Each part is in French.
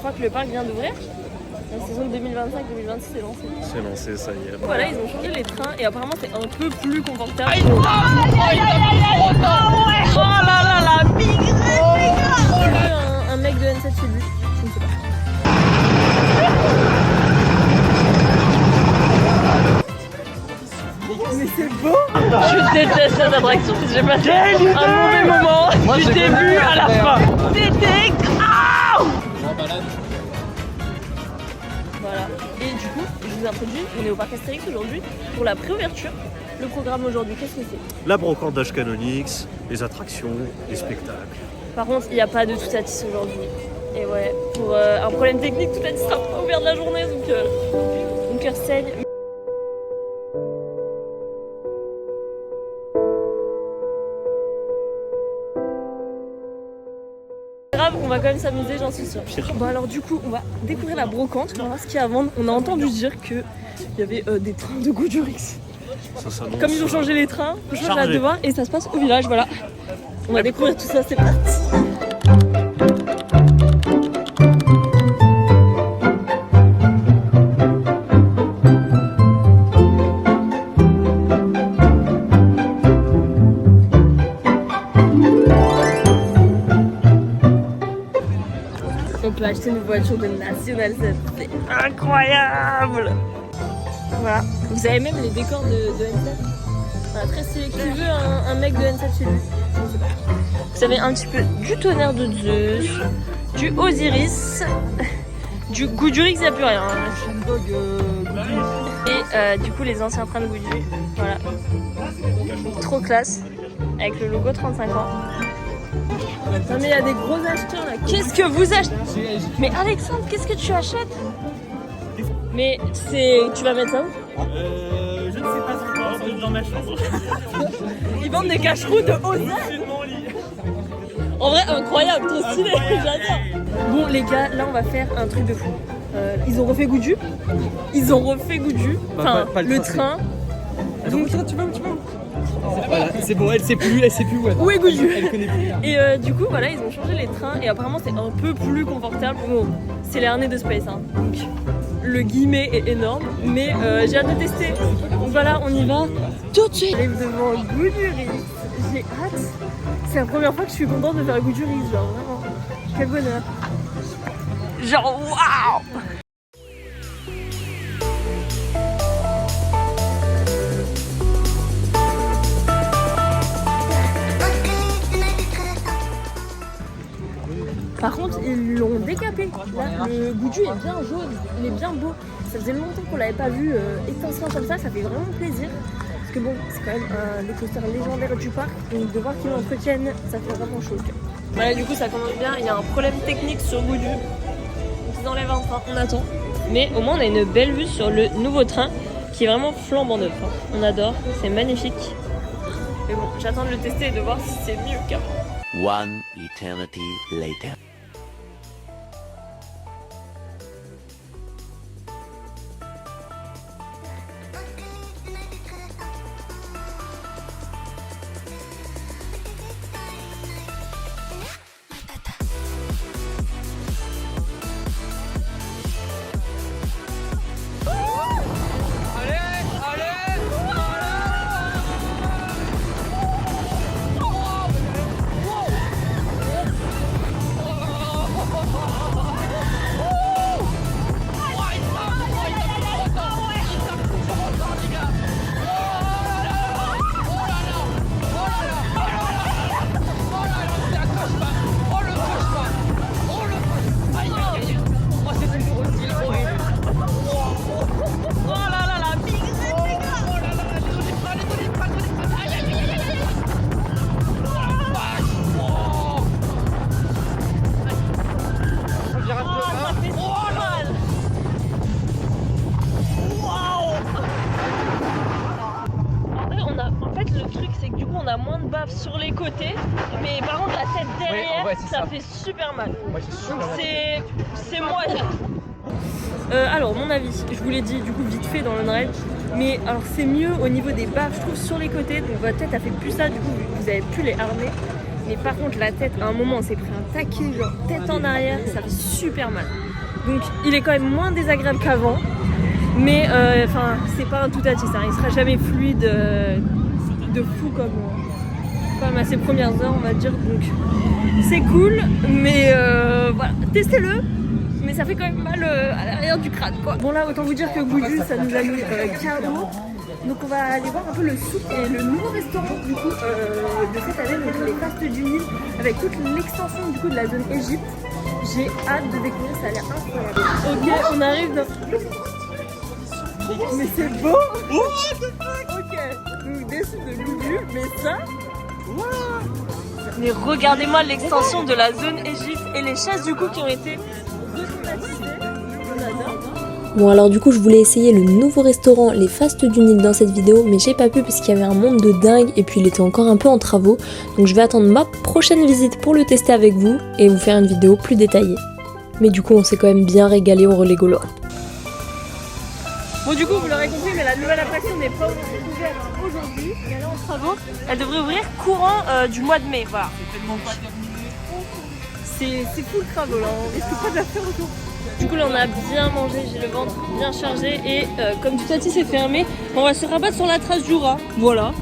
crois que le parc vient d'ouvrir. La saison 2025-2026 est lancée. C'est lancé, ça y est. Voilà, ils ont changé les trains et apparemment c'est un peu plus confortable. Oh là là la big Un mec de N7 chez lui, je ne sais pas. Mais c'est beau. Je déteste cette attraction, j'ai passé un mauvais moment du début à la fin. C'était grave. Voilà. Et du coup, je vous introduis, on est au parc Astérix aujourd'hui pour la préouverture. Le programme aujourd'hui, qu'est-ce que c'est? La brocardage canonix, les attractions, les spectacles. Par contre, il n'y a pas de tout à tisse aujourd'hui. Et ouais, pour un problème technique, tout à tisse sera pas ouvert de la journée, donc mon cœur saigne. On va quand même s'amuser, j'en suis sûre. Bon alors du coup, on va découvrir la brocante, on va voir ce qu'il y a à vendre. On a entendu dire qu'il y avait des trains de Goudurix. Comme ils ont changé les trains, on change à devoir et ça se passe au village, voilà. On va découvrir tout ça, c'est parti. On peut acheter une voiture de National 7, c'est incroyable! Voilà, vous avez même les décors de N7. Voilà, très stylé. Qui veut un mec de N7 chez lui? Je sais pas. Vous avez un petit peu du tonnerre de Zeus, du Osiris, du Goudurix, il n'y a plus rien. Et du coup, les anciens trains de Goudurix. Voilà. Trop classe. Avec le logo 35 ans. Non mais il y a des gros acheteurs là. Qu'est-ce que vous achetez? Mais Alexandre, qu'est-ce que tu achètes? Mais c'est... Tu vas mettre ça où? Je ne sais pas encore, dans ma chambre. Ils vendent des cache-roux de Ozar. En vrai, incroyable, trop stylé, j'adore. Bon les gars, là on va faire un truc de fou. Ils ont refait Goudu. Enfin, pas le train. Donc, tu peux. C'est bon, elle sait plus où est Goudu? Elle connaît plus. Et du coup, voilà, ils ont changé les trains et apparemment c'est un peu plus confortable. Bon, c'est les harnais de Space, hein. Donc le guillemet est énorme, mais j'ai hâte de tester. Donc voilà, on y va tout de suite. J'arrive devant Goudurix, j'ai hâte. C'est la première fois que je suis contente de faire Goudurix, genre vraiment. Quel bonheur. Genre waouh. Par contre, ils l'ont décapé. Là, le Goudu est bien jaune, il est bien beau. Ça faisait longtemps qu'on l'avait pas vu étincelant comme ça fait vraiment plaisir. Parce que bon, c'est quand même un des coasters légendaires du parc, donc de voir qu'ils l'entretiennent, ça fait vraiment chaud au cœur. Voilà, du coup, ça commence bien. Il y a un problème technique sur Goudu. Donc ils enlèvent un train, on attend. Mais au moins, on a une belle vue sur le nouveau train qui est vraiment flambant neuf. On adore, c'est magnifique. Mais bon, j'attends de le tester et de voir si c'est mieux qu'avant. One eternity later. on a moins de bave sur les côtés, mais par contre la tête derrière, ouais, ça fait super mal. Ouais, donc c'est moyen. Alors mon avis, je vous l'ai dit du coup vite fait dans l'on-ride, mais alors c'est mieux au niveau des baves, je trouve, sur les côtés, donc votre tête a fait plus ça, du coup vous avez plus les harnais. Mais par contre la tête, à un moment on s'est pris un taquet, genre tête en arrière, ça fait super mal. Donc il est quand même moins désagréable qu'avant. Mais enfin c'est pas un tout à ça, il sera jamais fluide de fou comme à ses premières heures on va dire. Donc c'est cool, mais voilà, testez-le. Mais ça fait quand même mal à l'arrière du crâne quoi. Bon là autant vous dire que Goudu ça nous a mis KO. Donc on va aller voir un peu le souk et le nouveau restaurant du coup de cette année, donc les Fastes du Nil, avec toute l'extension du coup de la zone Égypte. J'ai hâte de découvrir, ça a l'air incroyable. Ok, on arrive dans... Mais c'est beau. Ok, donc dessus de Goudu, mais ça... Mais regardez-moi l'extension de la zone Égypte et les chaises du coup qui ont été rethématisées. On adore. Bon alors du coup je voulais essayer le nouveau restaurant Les Fastes du Nil dans cette vidéo mais j'ai pas pu parce qu'il y avait un monde de dingue et puis il était encore un peu en travaux. Donc je vais attendre ma prochaine visite pour le tester avec vous et vous faire une vidéo plus détaillée. Mais du coup on s'est quand même bien régalé au relais gaulois. Bon du coup vous l'aurez compris mais la nouvelle attraction n'est pas ouverte aujourd'hui. Elle est en travaux. Elle devrait ouvrir courant du mois de mai. Voilà. C'est full travaux là, on risque pas de la faire autour. Du coup là on a bien mangé, j'ai le ventre bien chargé et comme Tutati c'est fermé, on va se rabattre sur la trace du rat. Voilà.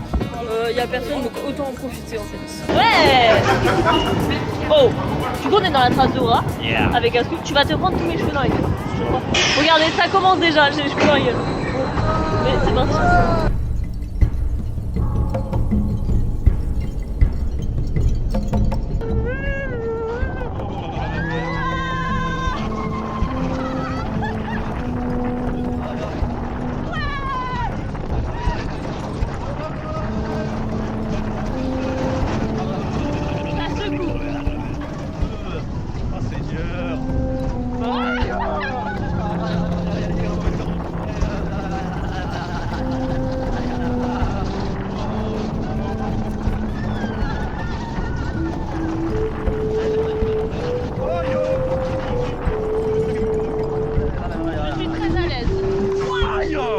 Y a personne donc autant en profiter en fait. Ouais. Oh. Du coup on est dans la trace du rat avec un scoop. Tu vas te prendre tous mes cheveux dans la gueule. Je crois. Regardez ça commence déjà, j'ai les cheveux dans la gueule. Mais c'est parti.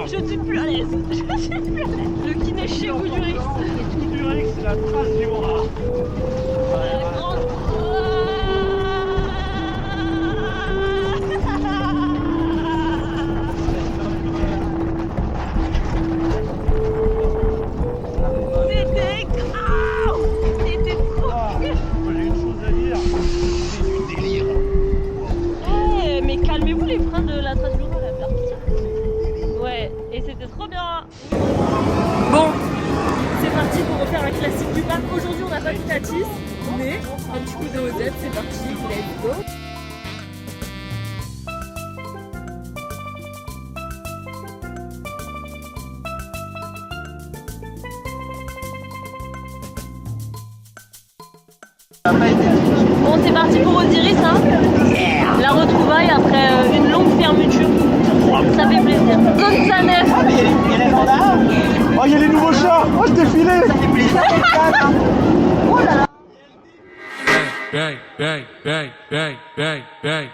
Je suis plus à l'aise. Le kiné chez Goudurix. Goudurix, c'est la trace du rat. C'était grave. C'était trop. J'ai une chose à dire. C'est du délire. Eh, mais calmez-vous les freins de la trace du rat là. Ouais, et c'était trop bien. Bon, c'est parti pour refaire un classique du parc. Aujourd'hui on n'a pas de Tatis, mais un petit coup de OZ, c'est parti, let's go. Bon c'est parti pour Osiris hein. La retrouvaille après une longue fermeture. Ça fait plaisir. Zone Sanef. Ah, mais il y a les gendarmes. Oh, il y a les nouveaux chats. Oh, je t'ai filé. Ça fait plaisir. Oh là là. Bang, bang, bang, bang, bang, bang.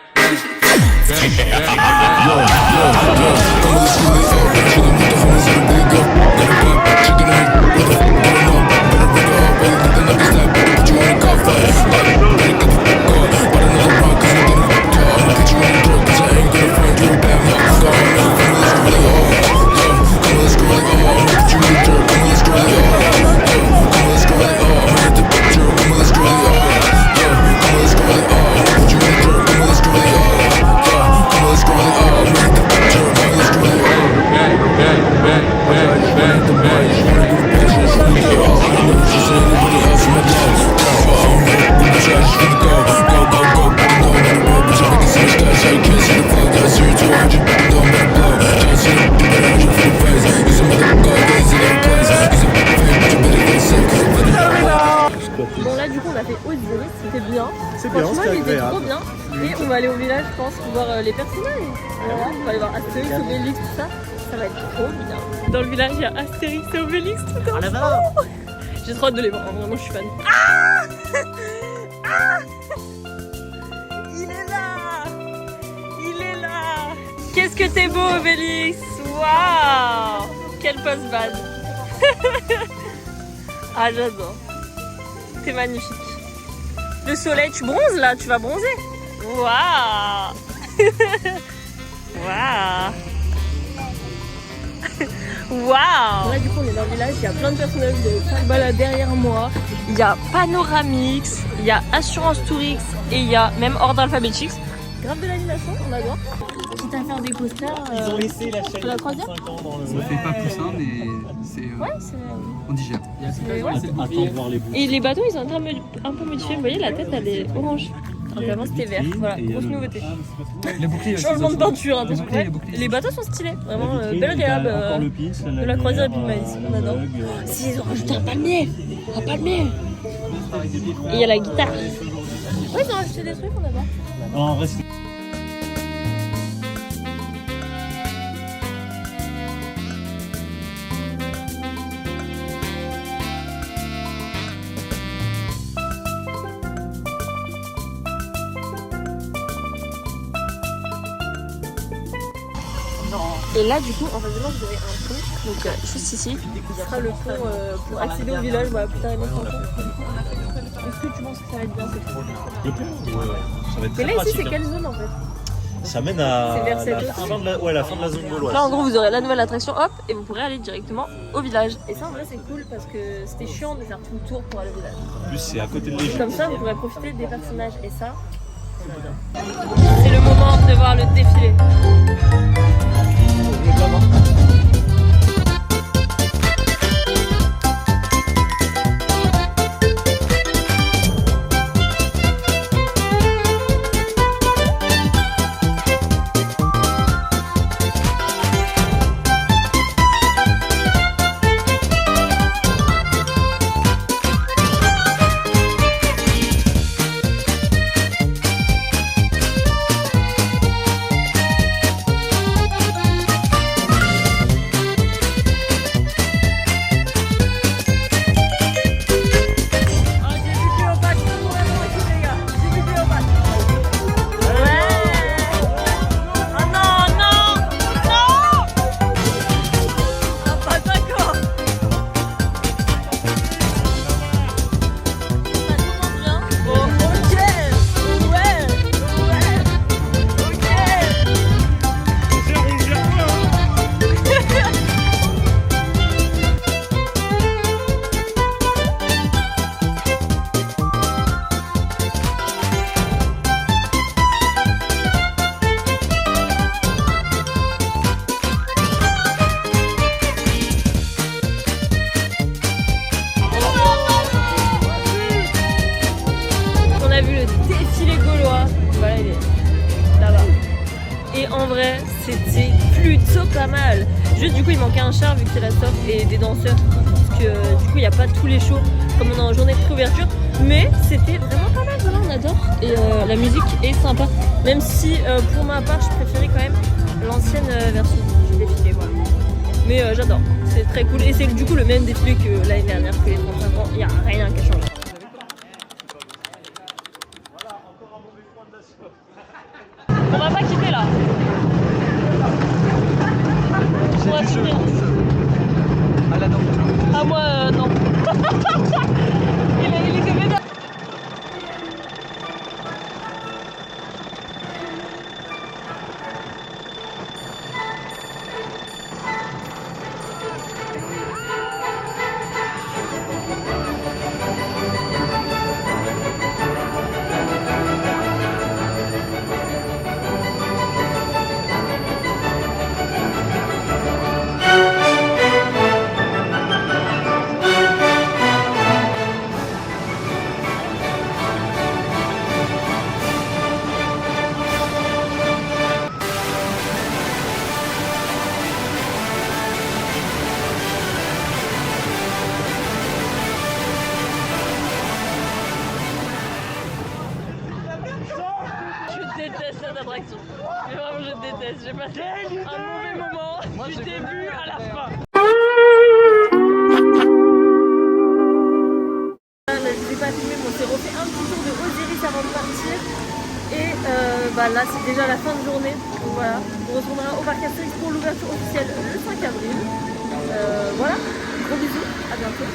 Bon là du coup on a fait Osiris, c'était bien. C'est bien, Franchement c'était il était agréable. trop bien. Et on va aller au village je pense pour voir les personnages. Voilà, on va aller voir Astérix, Obélix, tout ça. Ça va être trop bien. Dans le village il y a Astérix et Obélix tout en haut. J'ai trop hâte de les voir, vraiment je suis fan. Ah ah il est là. Il est là. Qu'est-ce que t'es beau Obélix. Waouh. Quelle pose bad. Ah j'adore. C'est magnifique. Le soleil, tu bronzes là, tu vas bronzer. Waouh. Waouh. Waouh. Là du coup on est dans le village, il y a plein de personnages de 5 balles derrière moi. Il y a Panoramix, il y a Assurance Tourix et il y a même Ordre Alphabetix. Grave de l'animation, on adore. Quitte à faire des posters. Ils ont laissé la chaîne de la de 5 croisière. ans dans le... Ça fait pas poussin, mais c'est. Ouais, c'est. On digère. Attends de voir les bouts. Et les bateaux ils sont un peu modifiés. Vous voyez la tête elle est orange. Donc avant c'était vert. Voilà, grosse nouveauté. Les boucliers aussi. Changement de peinture, attention. boucliers, Ouais. les boucliers. Les bateaux sont stylés, vraiment belle réhab de la croisière et puis de maïs, on adore. Si ils ont rajouté un palmier. Et il y a la guitare. Ouais, ils ont rajouté des trucs, on adore. En vrai, c'est... Et là du coup en face de moi vous avez un pont, donc juste ici, qui sera le pont pour accéder au village, voilà, plus tard. Est-ce que tu penses que ça va être bien cette fois? Ça va être Et très là ici pratique. c'est quelle zone en fait? Ça mène à C'est vers cette la fin de la... Ouais, la fin de la zone gauloise. Là en gros vous aurez la nouvelle attraction, hop, et vous pourrez aller directement au village. Et ça en vrai c'est cool parce que c'était chiant de faire tout le tour pour aller au village. En plus, c'est à côté de l'Égypte. Comme ça vous pourrez profiter des personnages et ça, c'est le moment de voir le défilé. En vrai, c'était plutôt pas mal. Juste du coup, il manquait un char vu que c'est la sorte et des danseurs. Parce que du coup, il n'y a pas tous les shows comme on est en journée de préouverture. Mais c'était vraiment pas mal, voilà, on adore. Et la musique est sympa. Même si pour ma part, je préférais quand même l'ancienne version du défilé. Voilà. Mais j'adore, c'est très cool. Et c'est du coup le même défilé que l'année dernière, que les 35 ans. Il n'y a rien qui a changé. On va pas quitter là. On va finir. Ah là non. Ah moi non. il était vénère. Attraction. Mais vraiment je déteste, j'ai passé un mauvais moment du début à la fin. Je n'ai pas filmé, mais on s'est refait un petit tour de Osiris avant de partir. Et là c'est déjà la fin de journée. Donc voilà, on retournera au parc Astérix pour l'ouverture officielle le 5 avril. Voilà, gros bisous, à bientôt.